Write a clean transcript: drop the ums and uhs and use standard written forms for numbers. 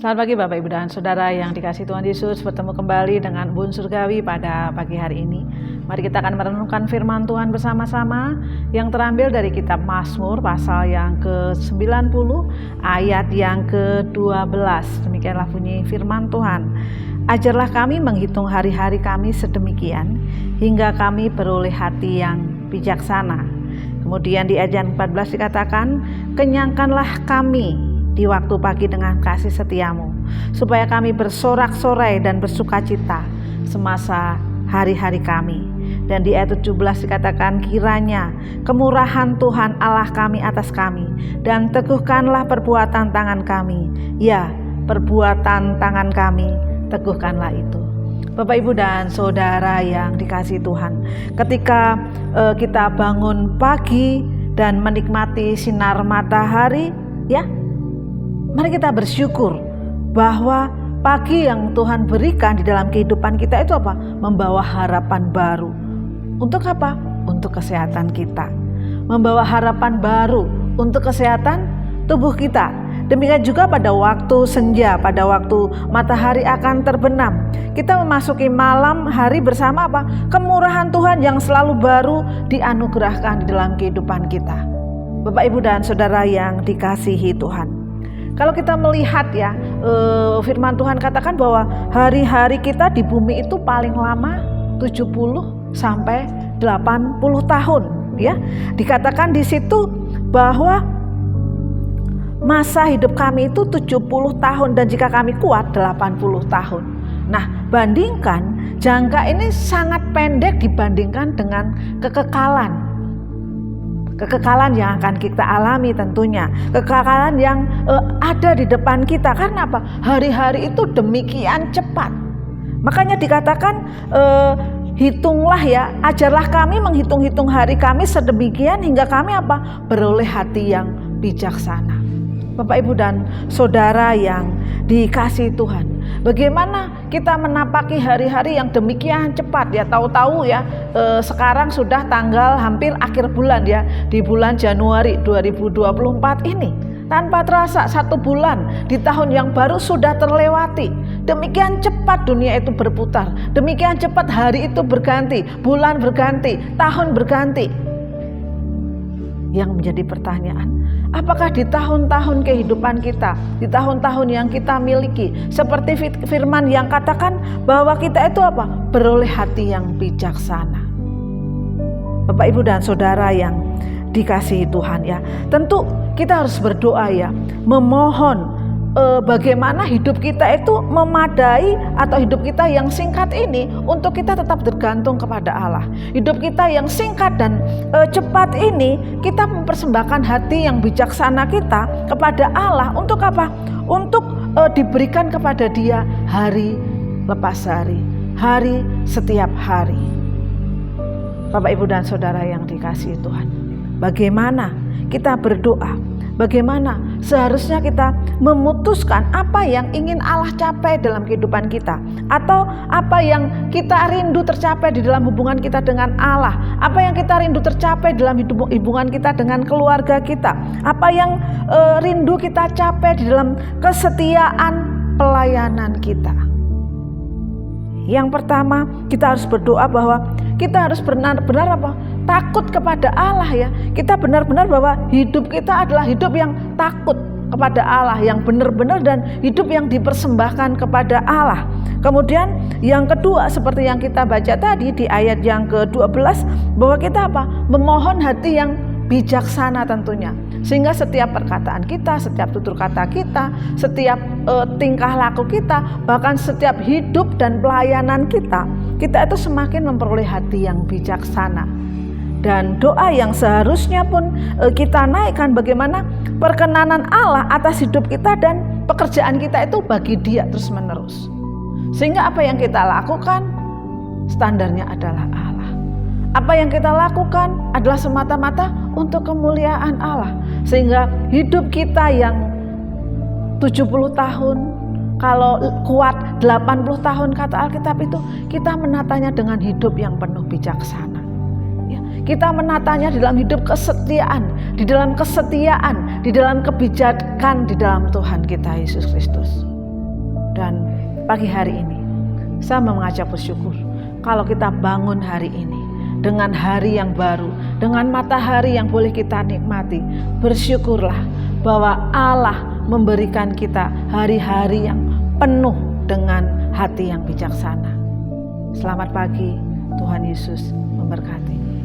Selamat pagi Bapak Ibu dan Saudara yang dikasihi Tuhan Yesus, bertemu kembali dengan Bun Surgawi pada pagi hari ini. Mari kita akan merenungkan firman Tuhan bersama-sama yang terambil dari kitab Mazmur pasal yang ke-90 ayat yang ke-12. Demikianlah bunyi firman Tuhan. Ajarlah kami menghitung hari-hari kami sedemikian hingga kami beroleh hati yang bijaksana. Kemudian di ayat 14 dikatakan, kenyangkanlah kami di waktu pagi dengan kasih setiamu, supaya kami bersorak-sorai dan bersukacita semasa hari-hari kami. Dan di ayat 17 dikatakan, kiranya kemurahan Tuhan Allah kami atas kami, dan teguhkanlah perbuatan tangan kami. Ya, perbuatan tangan kami, teguhkanlah itu. Bapak Ibu dan Saudara yang dikasihi Tuhan, ketika kita bangun pagi dan menikmati sinar matahari, ya, mari kita bersyukur bahwa pagi yang Tuhan berikan di dalam kehidupan kita itu apa? Membawa harapan baru. Untuk apa? Untuk kesehatan kita. Membawa harapan baru untuk kesehatan tubuh kita. Demikian juga pada waktu senja, pada waktu matahari akan terbenam, kita memasuki malam hari bersama apa? Kemurahan Tuhan yang selalu baru dianugerahkan di dalam kehidupan kita. Bapak Ibu dan Saudara yang dikasihi Tuhan, kalau kita melihat ya, firman Tuhan katakan bahwa hari-hari kita di bumi itu paling lama 70 sampai 80 tahun, ya. Dikatakan di situ bahwa masa hidup kami itu 70 tahun dan jika kami kuat 80 tahun. Nah, bandingkan jangka ini sangat pendek dibandingkan dengan kekekalan. Kekekalan yang akan kita alami tentunya, kekekalan yang ada di depan kita. Karena apa? Hari-hari itu demikian cepat. Makanya dikatakan hitunglah ya, ajarlah kami menghitung-hitung hari kami sedemikian hingga kami apa? Beroleh hati yang bijaksana. Bapak Ibu dan Saudara yang dikasihi Tuhan, bagaimana kita menapaki hari-hari yang demikian cepat ya. Tahu-tahu ya, sekarang sudah tanggal hampir akhir bulan ya, di bulan Januari 2024 ini. Tanpa terasa 1 bulan di tahun yang baru sudah terlewati. Demikian cepat dunia itu berputar, demikian cepat hari itu berganti, bulan berganti, tahun berganti. Yang menjadi pertanyaan, apakah di tahun-tahun kehidupan kita, di tahun-tahun yang kita miliki, seperti firman yang katakan bahwa kita itu apa? Beroleh hati yang bijaksana. Bapak Ibu dan Saudara yang dikasihi Tuhan ya, tentu kita harus berdoa ya, memohon bagaimana hidup kita itu memadai atau hidup kita yang singkat ini untuk kita tetap tergantung kepada Allah. Hidup kita yang singkat dan cepat ini kita mempersembahkan hati yang bijaksana kita kepada Allah untuk apa? Untuk diberikan kepada Dia hari lepas hari, hari setiap hari. Bapak Ibu dan Saudara yang dikasihi Tuhan, bagaimana kita berdoa? Bagaimana seharusnya kita memutuskan apa yang ingin Allah capai dalam kehidupan kita, atau apa yang kita rindu tercapai di dalam hubungan kita dengan Allah, apa yang kita rindu tercapai dalam hubungan kita dengan keluarga kita, apa yang rindu kita capai di dalam kesetiaan pelayanan kita. Yang pertama, kita harus berdoa bahwa kita harus benar-benar apa? Takut kepada Allah ya. Kita benar-benar bahwa hidup kita adalah hidup yang takut kepada Allah, yang benar-benar dan hidup yang dipersembahkan kepada Allah. Kemudian yang kedua, seperti yang kita baca tadi di ayat yang ke-12, bahwa kita apa? Memohon hati yang bijaksana tentunya. Sehingga setiap perkataan kita, setiap tutur kata kita, setiap tingkah laku kita, bahkan setiap hidup dan pelayanan kita itu semakin memperoleh hati yang bijaksana. Dan doa yang seharusnya pun kita naikkan, bagaimana perkenanan Allah atas hidup kita dan pekerjaan kita itu bagi Dia terus menerus. Sehingga apa yang kita lakukan standarnya adalah Allah. Apa yang kita lakukan adalah semata-mata untuk kemuliaan Allah. Sehingga hidup kita yang 70 tahun, kalau kuat 80 tahun kata Alkitab itu, kita menatanya dengan hidup yang penuh bijaksana. Kita menatanya di dalam hidup kesetiaan, di dalam kesetiaan, di dalam kebijakan di dalam Tuhan kita Yesus Kristus. Dan pagi hari ini saya mengajak bersyukur kalau kita bangun hari ini dengan hari yang baru, dengan matahari yang boleh kita nikmati. Bersyukurlah bahwa Allah memberikan kita hari-hari yang penuh dengan hati yang bijaksana. Selamat pagi, Tuhan Yesus memberkati.